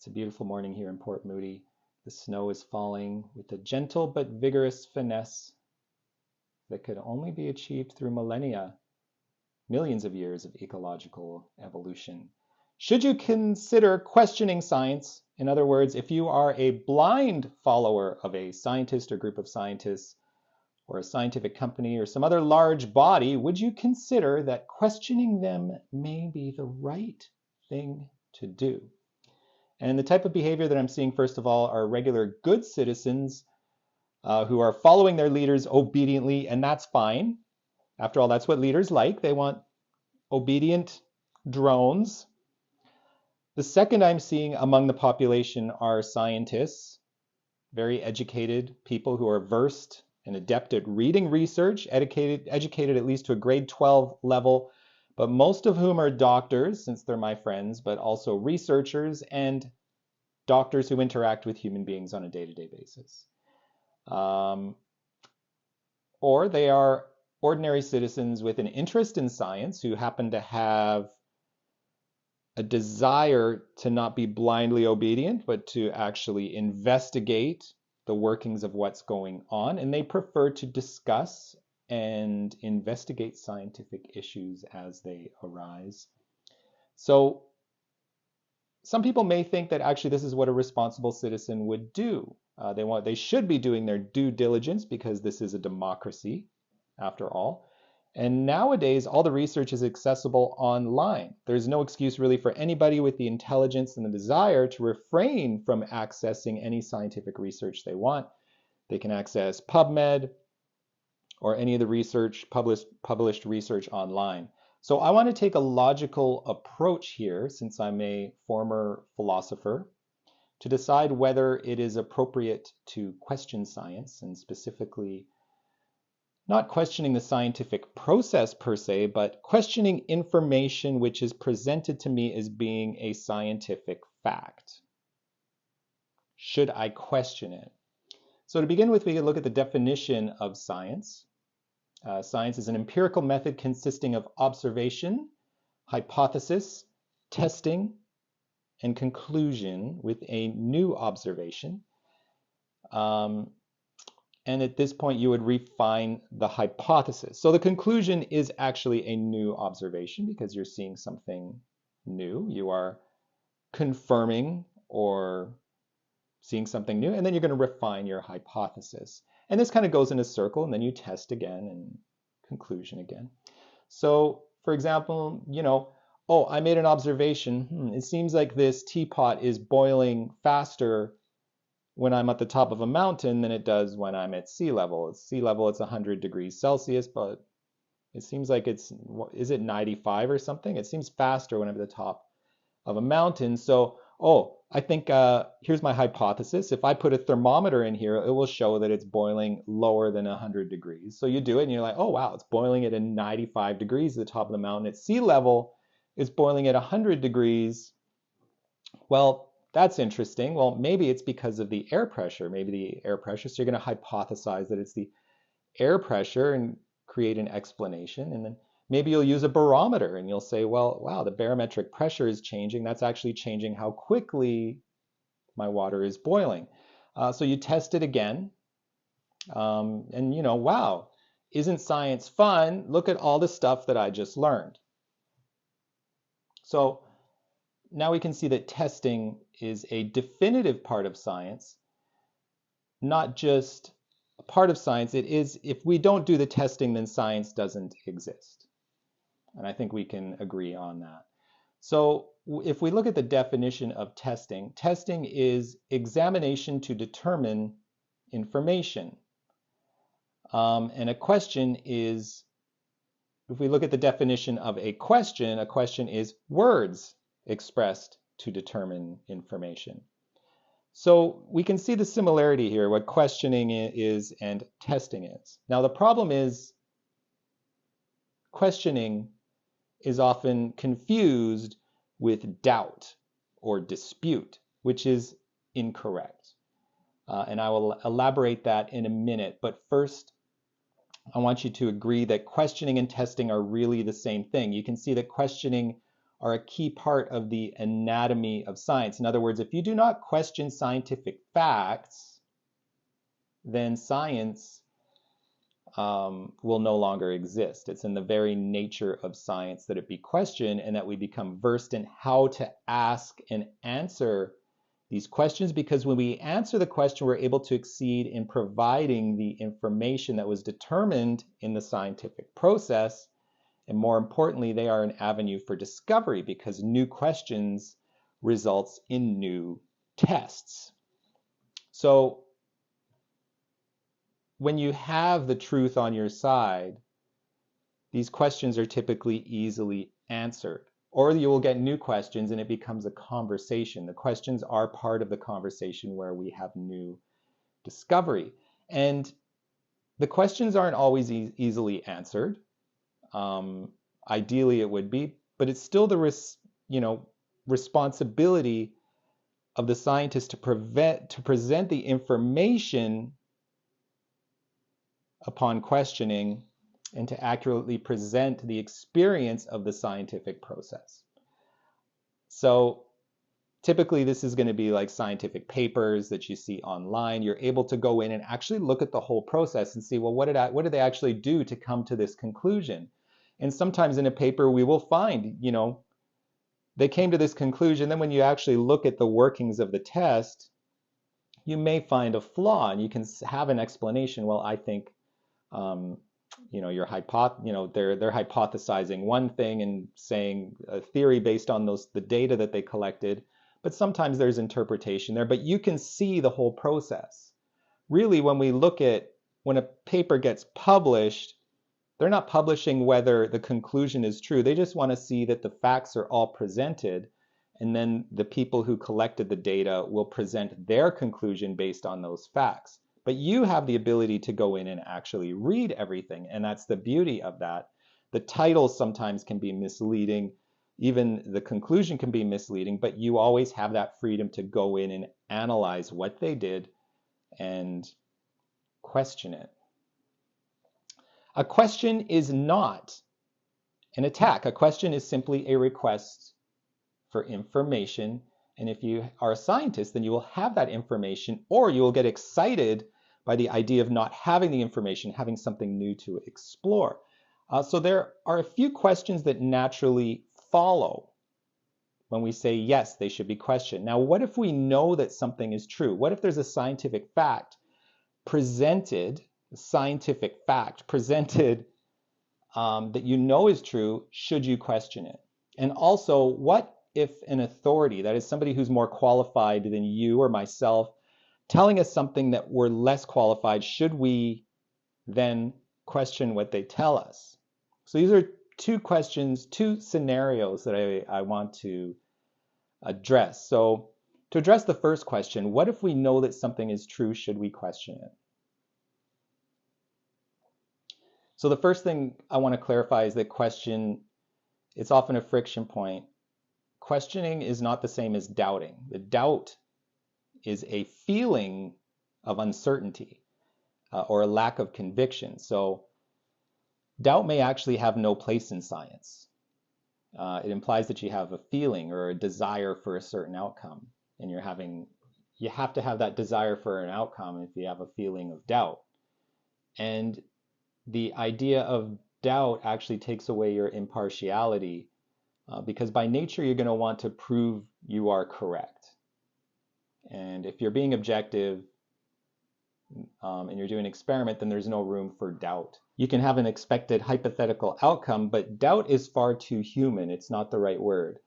It's a beautiful morning here in Port Moody. The snow is falling with a gentle but vigorous finesse that could only be achieved through millennia, millions of years of ecological evolution. Should you consider questioning science? In other words, if you are a blind follower of a scientist or group of scientists or a scientific company or some other large body, would you consider that questioning them may be the right thing to do? And the type of behavior that I'm seeing, first of all, are regular good citizens who are following their leaders obediently, and that's fine. After all, that's what leaders like. They want obedient drones. The second I'm seeing among the population are scientists, very educated people who are versed and adept at reading research, educated at least to a grade 12 level, but most of whom are doctors, since they're my friends, but also researchers and doctors who interact with human beings on a day-to-day basis. Or they are ordinary citizens with an interest in science who happen to have a desire to not be blindly obedient, but to actually investigate the workings of what's going on, and they prefer to discuss and investigate scientific issues as they arise. So some people may think that actually this is what a responsible citizen would do. They should be doing their due diligence because this is a democracy, after all. And nowadays, all the research is accessible online. There's no excuse really for anybody with the intelligence and the desire to refrain from accessing any scientific research they want. They can access PubMed or any of the research, published research online. So I want to take a logical approach here, since I'm a former philosopher, to decide whether it is appropriate to question science, and specifically not questioning the scientific process per se, but questioning information which is presented to me as being a scientific fact. Should I question it? So to begin with, we can look at the definition of science. Science is an empirical method consisting of observation, hypothesis, testing, and conclusion with a new observation. And at this point, you would refine the hypothesis. So the conclusion is actually a new observation because you're seeing something new. You are confirming or seeing something new, and then you're going to refine your hypothesis. And this kind of goes in a circle, and then you test again and conclusion again. So, for example, oh, I made an observation. It seems like this teapot is boiling faster when I'm at the top of a mountain than it does when I'm at sea level. At sea level, it's 100 degrees Celsius, but it seems like is it 95 or something? It seems faster when I'm at the top of a mountain. So, oh, I think here's my hypothesis. If I put a thermometer in here, it will show that it's boiling lower than 100 degrees. So you do it and you're like, oh, wow, it's boiling at a 95 degrees at the top of the mountain. At sea level, it's boiling at 100 degrees. Well, that's interesting. Well, maybe it's because of the air pressure. Maybe the air pressure. So you're going to hypothesize that it's the air pressure and create an explanation. And then maybe you'll use a barometer and you'll say, well, wow, the barometric pressure is changing. That's actually changing how quickly my water is boiling. So you test it again. And wow, isn't science fun? Look at all the stuff that I just learned. So now we can see that testing is a definitive part of science, not just a part of science. It is, if we don't do the testing, then science doesn't exist. And I think we can agree on that. So if we look at the definition of testing, testing is examination to determine information. And a question is, if we look at the definition of a question is words expressed to determine information. So we can see the similarity here, what questioning is and testing is. Now the problem is questioning is often confused with doubt or dispute, which is incorrect. And I will elaborate that in a minute. But first, I want you to agree that questioning and testing are really the same thing. You can see that questioning are a key part of the anatomy of science. In other words, if you do not question scientific facts, then science will no longer exist. It's in the very nature of science that it be questioned and that we become versed in how to ask and answer these questions, because when we answer the question, we're able to exceed in providing the information that was determined in the scientific process. And more importantly, they are an avenue for discovery, because new questions results in new tests. So when you have the truth on your side, these questions are typically easily answered. Or you will get new questions and it becomes a conversation. The questions are part of the conversation where we have new discovery. And the questions aren't always easily answered. Ideally it would be, but it's still the responsibility of the scientist to present the information upon questioning and to accurately present the experience of the scientific process. So typically this is going to be like scientific papers that you see online. You're able to go in and actually look at the whole process and see, well, what did they actually do to come to this conclusion? And sometimes in a paper we will find, they came to this conclusion. Then when you actually look at the workings of the test, you may find a flaw and you can have an explanation. Well, I think they're hypothesizing one thing and saying a theory based on the data that they collected, but sometimes there's interpretation there, but you can see the whole process. Really, when a paper gets published, they're not publishing whether the conclusion is true. They just want to see that the facts are all presented, and then the people who collected the data will present their conclusion based on those facts. But you have the ability to go in and actually read everything, and that's the beauty of that. The title sometimes can be misleading, even the conclusion can be misleading, but you always have that freedom to go in and analyze what they did and question it. A question is not an attack. A question is simply a request for information. And if you are a scientist, then you will have that information, or you will get excited by the idea of not having the information, having something new to explore. So there are a few questions that naturally follow when we say, yes, they should be questioned. Now, what if we know that something is true? What if there's a scientific fact presented, that you know is true? Should you question it? And also, what if an authority, that is somebody who's more qualified than you or myself, telling us something that we're less qualified, should we then question what they tell us? So these are two questions, two scenarios that I want to address. So to address the first question, what if we know that something is true, should we question it? So the first thing I want to clarify is that it's often a friction point. Questioning is not the same as doubting. The doubt is a feeling of uncertainty or a lack of conviction. So doubt may actually have no place in science. It implies that you have a feeling or a desire for a certain outcome, and you have to have that desire for an outcome if you have a feeling of doubt. And the idea of doubt actually takes away your impartiality, because by nature you're going to want to prove you are correct. And if you're being objective and you're doing an experiment, then there's no room for doubt. You can have an expected hypothetical outcome, but doubt is far too human. It's not the right word.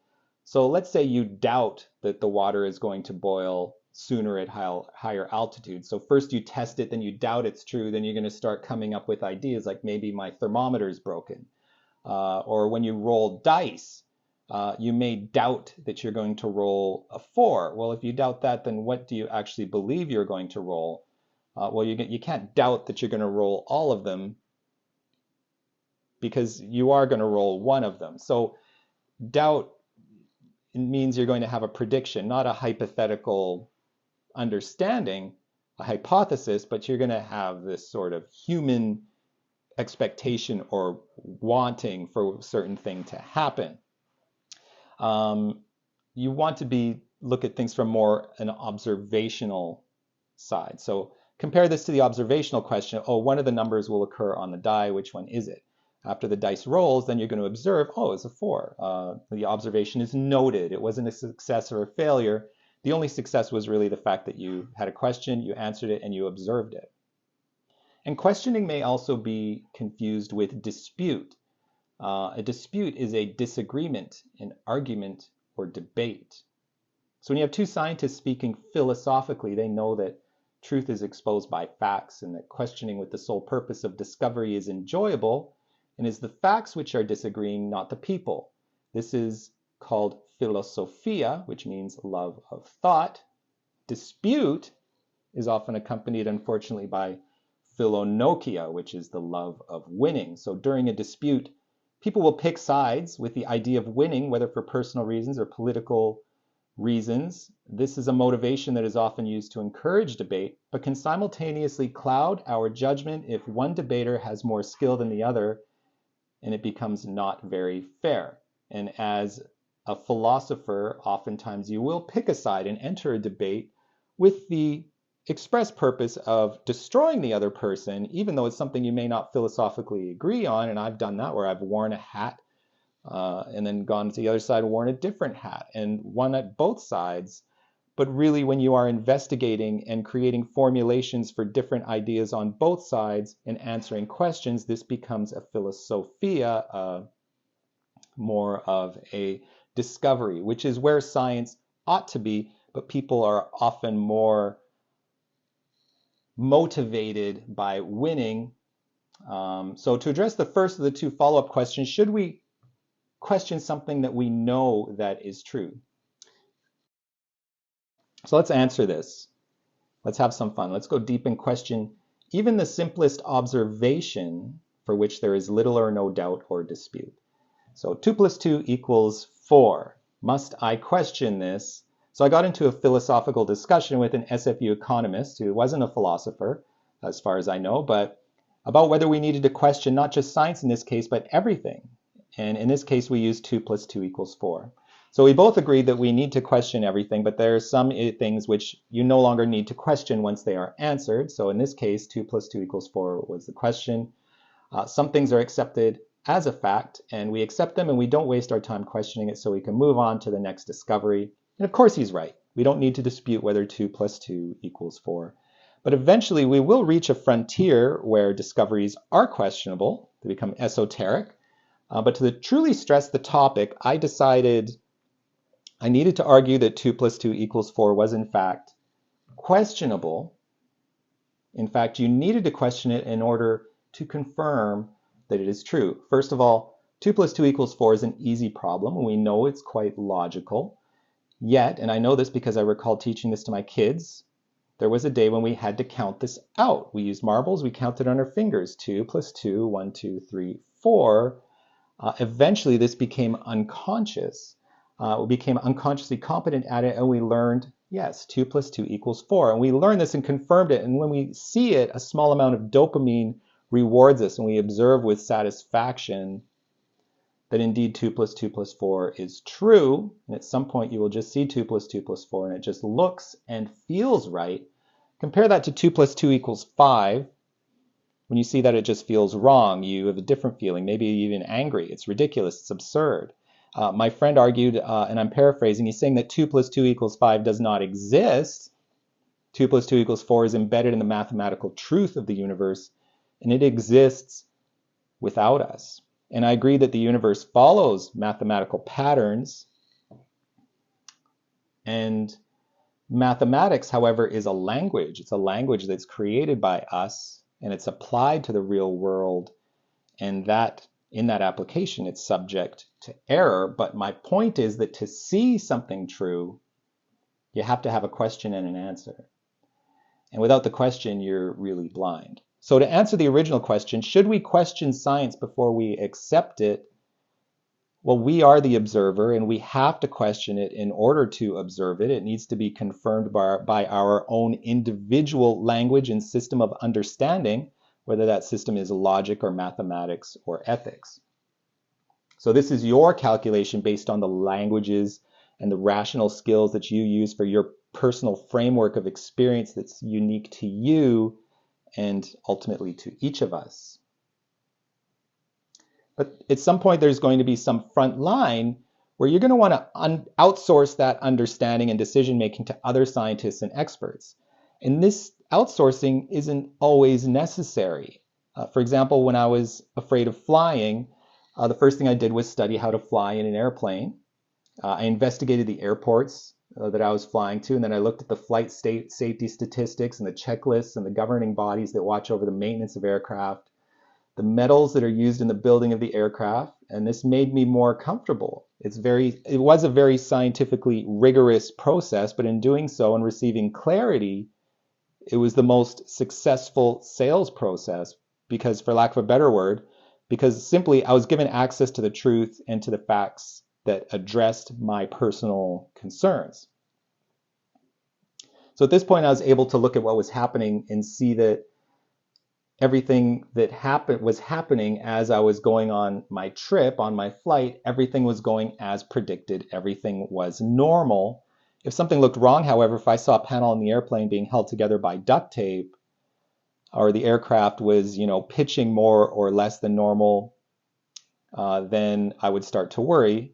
So let's say you doubt that the water is going to boil sooner at higher altitude. So first you test it, then you doubt it's true, then you're going to start coming up with ideas like maybe my thermometer is broken. Or when you roll dice, you may doubt that you're going to roll a 4. Well, if you doubt that, then what do you actually believe you're going to roll? Well, you can't doubt that you're going to roll all of them, because you are going to roll one of them. So doubt means you're going to have a prediction, not a hypothetical understanding, a hypothesis, but you're going to have this sort of human expectation or wanting for a certain thing to happen. Um, you want to look at things from more an observational side. So compare this to the observational question. Oh, one of the numbers will occur on the die. Which one is it? After the dice rolls, then you're going to observe, oh, it's a 4. The observation is noted. It wasn't a success or a failure. The only success was really the fact that you had a question, you answered it, and you observed it. And questioning may also be confused with dispute. A dispute is a disagreement, an argument, or debate. So when you have two scientists speaking philosophically, they know that truth is exposed by facts and that questioning with the sole purpose of discovery is enjoyable and is the facts which are disagreeing, not the people. This is called philosophia, which means love of thought. Dispute is often accompanied, unfortunately, by philonokia, which is the love of winning. So during a dispute, people will pick sides with the idea of winning, whether for personal reasons or political reasons. This is a motivation that is often used to encourage debate, but can simultaneously cloud our judgment if one debater has more skill than the other, and it becomes not very fair. And as a philosopher, oftentimes you will pick a side and enter a debate with the express purpose of destroying the other person, even though it's something you may not philosophically agree on. And I've done that where I've worn a hat and then gone to the other side and worn a different hat and won at both sides. But really, when you are investigating and creating formulations for different ideas on both sides and answering questions, this becomes a philosophia, more of a discovery, which is where science ought to be, but people are often more motivated by winning. So to address the first of the two follow-up questions, should we question something that we know that is true? So let's answer this. Let's have some fun. Let's go deep and question even the simplest observation for which there is little or no doubt or dispute. So 2 plus 2 equals 4. Must I question this? So I got into a philosophical discussion with an SFU economist who wasn't a philosopher, as far as I know, but about whether we needed to question not just science in this case, but everything. And in this case, we used 2 plus 2 equals 4. So we both agreed that we need to question everything, but there are some things which you no longer need to question once they are answered. So in this case, 2 plus 2 equals 4 was the question. Some things are accepted as a fact, and we accept them and we don't waste our time questioning it so we can move on to the next discovery. And of course he's right. We don't need to dispute whether 2 plus 2 equals 4. But eventually we will reach a frontier where discoveries are questionable. They become esoteric. But to truly stress the topic, I decided I needed to argue that 2 plus 2 equals 4 was in fact questionable. In fact, you needed to question it in order to confirm that it is true. First of all, 2 plus 2 equals 4 is an easy problem, and we know it's quite logical. Yet, and I know this because I recall teaching this to my kids, there was a day when we had to count this out. We used marbles, we counted on our fingers. 2 plus 2, 1, 2, 3, 4. Eventually, this became unconscious. We became unconsciously competent at it, and we learned, yes, 2 plus 2 equals 4. And we learned this and confirmed it. And when we see it, a small amount of dopamine rewards us, and we observe with satisfaction that indeed 2 plus 2 plus 4 is true. And at some point, you will just see 2 plus 2 plus 4, and it just looks and feels right. Compare that to 2 plus 2 equals 5. When you see that, it just feels wrong. You have a different feeling, maybe even angry. It's ridiculous. It's absurd. My friend argued, and I'm paraphrasing, he's saying that 2 plus 2 equals 5 does not exist. 2 plus 2 equals 4 is embedded in the mathematical truth of the universe, and it exists without us. And I agree that the universe follows mathematical patterns. And mathematics, however, is a language. It's a language that's created by us, and it's applied to the real world. And that in that application, it's subject to error. But my point is that to see something true, you have to have a question and an answer. And without the question, you're really blind. So to answer the original question, should we question science before we accept it? Well, we are the observer, and we have to question it in order to observe it. It needs to be confirmed by our own individual language and system of understanding, whether that system is logic or mathematics or ethics. So this is your calculation based on the languages and the rational skills that you use for your personal framework of experience that's unique to you and ultimately to each of us. But at some point, there's going to be some front line where you're going to want to outsource that understanding and decision making to other scientists and experts. And this outsourcing isn't always necessary. For example, when I was afraid of flying, the first thing I did was study how to fly in an airplane. I investigated the airports that I was flying to, and then I looked at the flight safety statistics and the checklists and the governing bodies that watch over the maintenance of aircraft, the metals that are used in the building of the aircraft, and this made me more comfortable. It was a very scientifically rigorous process, but in doing so and receiving clarity, it was the most successful sales process because, for lack of a better word, because simply I was given access to the truth and to the facts that addressed my personal concerns. So at this point, I was able to look at what was happening and see that everything that was happening as I was going on my trip, on my flight. Everything was going as predicted. Everything was normal. If something looked wrong, however, if I saw a panel in the airplane being held together by duct tape, or the aircraft was, pitching more or less than normal, then I would start to worry.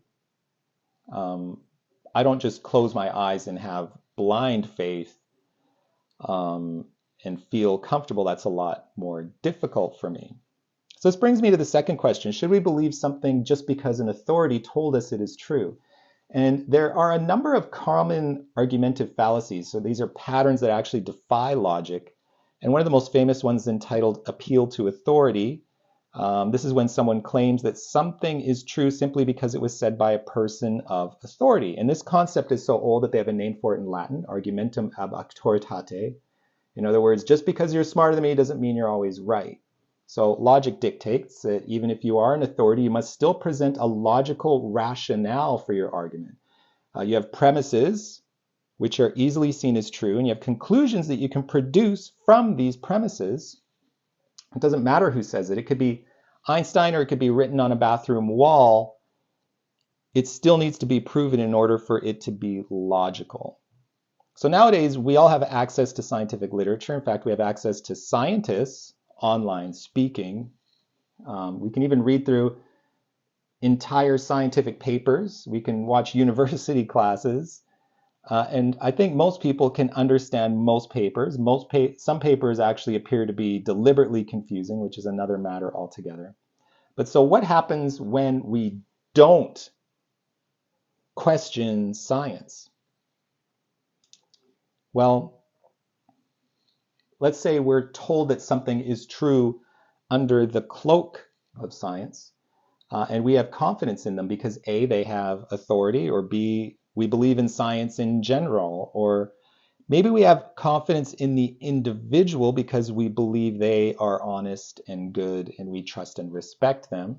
I don't just close my eyes and have blind faith and feel comfortable. That's a lot more difficult for me. So this brings me to the second question. Should we believe something just because an authority told us it is true? And there are a number of common argumentative fallacies. So these are patterns that actually defy logic. And one of the most famous ones is entitled appeal to authority. This is when someone claims that something is true simply because it was said by a person of authority. And this concept is so old that they have a name for it in Latin, argumentum ab auctoritate. In other words, just because you're smarter than me doesn't mean you're always right. So logic dictates that even if you are an authority, you must still present a logical rationale for your argument. You have premises, which are easily seen as true, and you have conclusions that you can produce from these premises. It doesn't matter who says it. It could be Einstein or it could be written on a bathroom wall. It still needs to be proven in order for it to be logical. So nowadays, we all have access to scientific literature. In fact, we have access to scientists online speaking. We can even read through entire scientific papers. We can watch university classes. And I think most people can understand most papers. Some papers actually appear to be deliberately confusing, which is another matter altogether. But so what happens when we don't question science? Well, let's say we're told that something is true under the cloak of science, and we have confidence in them because A, they have authority, or B, we believe in science in general, or maybe we have confidence in the individual because we believe they are honest and good and we trust and respect them.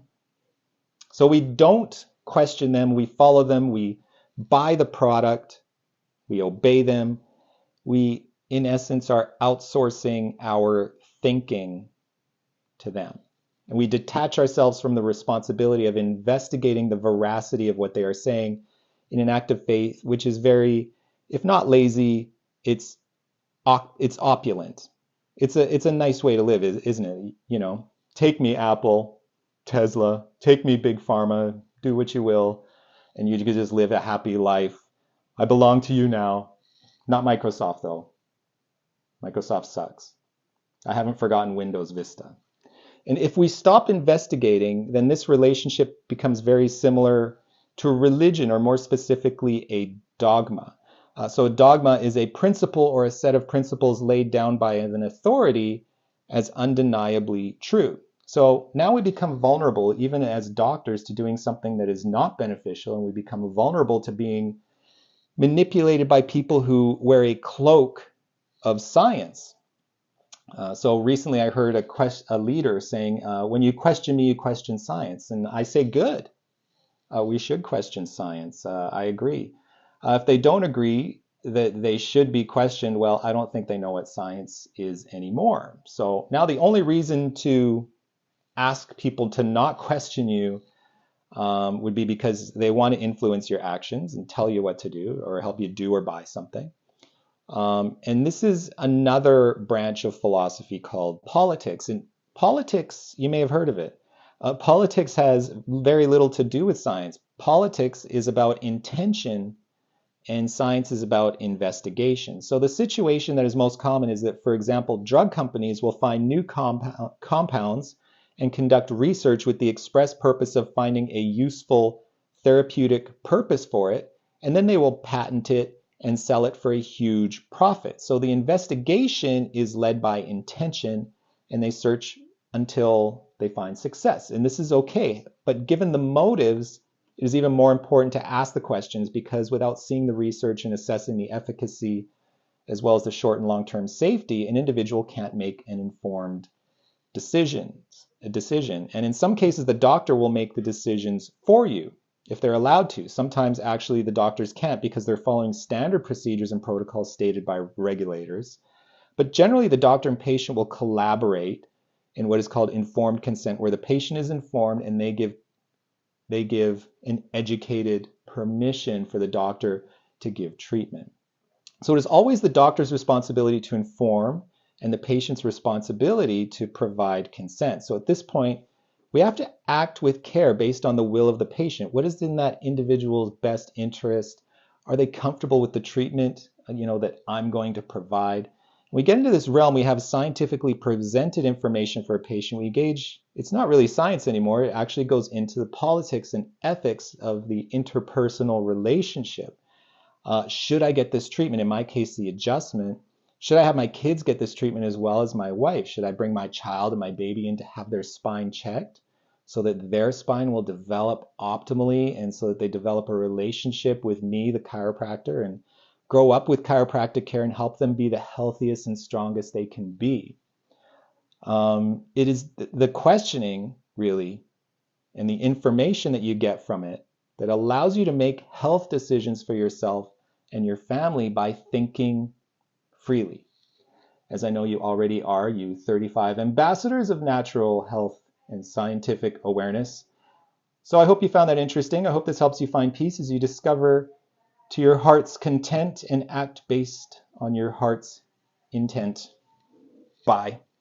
So we don't question them, we follow them, we buy the product, we obey them. We, in essence, are outsourcing our thinking to them. And we detach ourselves from the responsibility of investigating the veracity of what they are saying in an act of faith, which is very, if not lazy, it's opulent. It's a nice way to live, isn't it? Take me Apple, Tesla, take me Big Pharma, do what you will, and you can just live a happy life. I belong to you now. Not Microsoft, though. Microsoft sucks. I haven't forgotten Windows Vista. And if we stop investigating, then this relationship becomes very similar to a religion, or more specifically, a dogma. So a dogma is a principle or a set of principles laid down by an authority as undeniably true. So now we become vulnerable, even as doctors, to doing something that is not beneficial, and we become vulnerable to being manipulated by people who wear a cloak of science. So recently I heard a leader saying, when you question me, you question science. And I say, good. We should question science. I agree. If they don't agree that they should be questioned, well, I don't think they know what science is anymore. So now the only reason to ask people to not question you would be because they want to influence your actions and tell you what to do or help you do or buy something. And this is another branch of philosophy called politics. And politics, you may have heard of it. Politics has very little to do with science. Politics is about intention and science is about investigation. So the situation that is most common is that, for example, drug companies will find new compounds and conduct research with the express purpose of finding a useful therapeutic purpose for it, and then they will patent it and sell it for a huge profit. So the investigation is led by intention, and they search until they find success. And this is okay, but given the motives, it is even more important to ask the questions because without seeing the research and assessing the efficacy as well as the short and long-term safety, an individual can't make an informed decision. And in some cases, the doctor will make the decisions for you if they're allowed to. Sometimes actually the doctors can't because they're following standard procedures and protocols stated by regulators. But generally, the doctor and patient will collaborate in what is called informed consent, where the patient is informed and they give an educated permission for the doctor to give treatment. So it is always the doctor's responsibility to inform and the patient's responsibility to provide consent. So at this point, we have to act with care based on the will of the patient. What is in that individual's best interest? Are they comfortable with the treatment, that I'm going to provide? When we get into this realm, we have scientifically presented information for a patient. We gauge, it's not really science anymore. It actually goes into the politics and ethics of the interpersonal relationship. Should I get this treatment? In my case, the adjustment. Should I have my kids get this treatment as well as my wife? Should I bring my child and my baby in to have their spine checked so that their spine will develop optimally and so that they develop a relationship with me, the chiropractor, and grow up with chiropractic care and help them be the healthiest and strongest they can be? It is the questioning, really, and the information that you get from it that allows you to make health decisions for yourself and your family by thinking freely. As I know you already are, you 35 ambassadors of natural health and scientific awareness. So I hope you found that interesting. I hope this helps you find peace as you discover to your heart's content and act based on your heart's intent. Bye.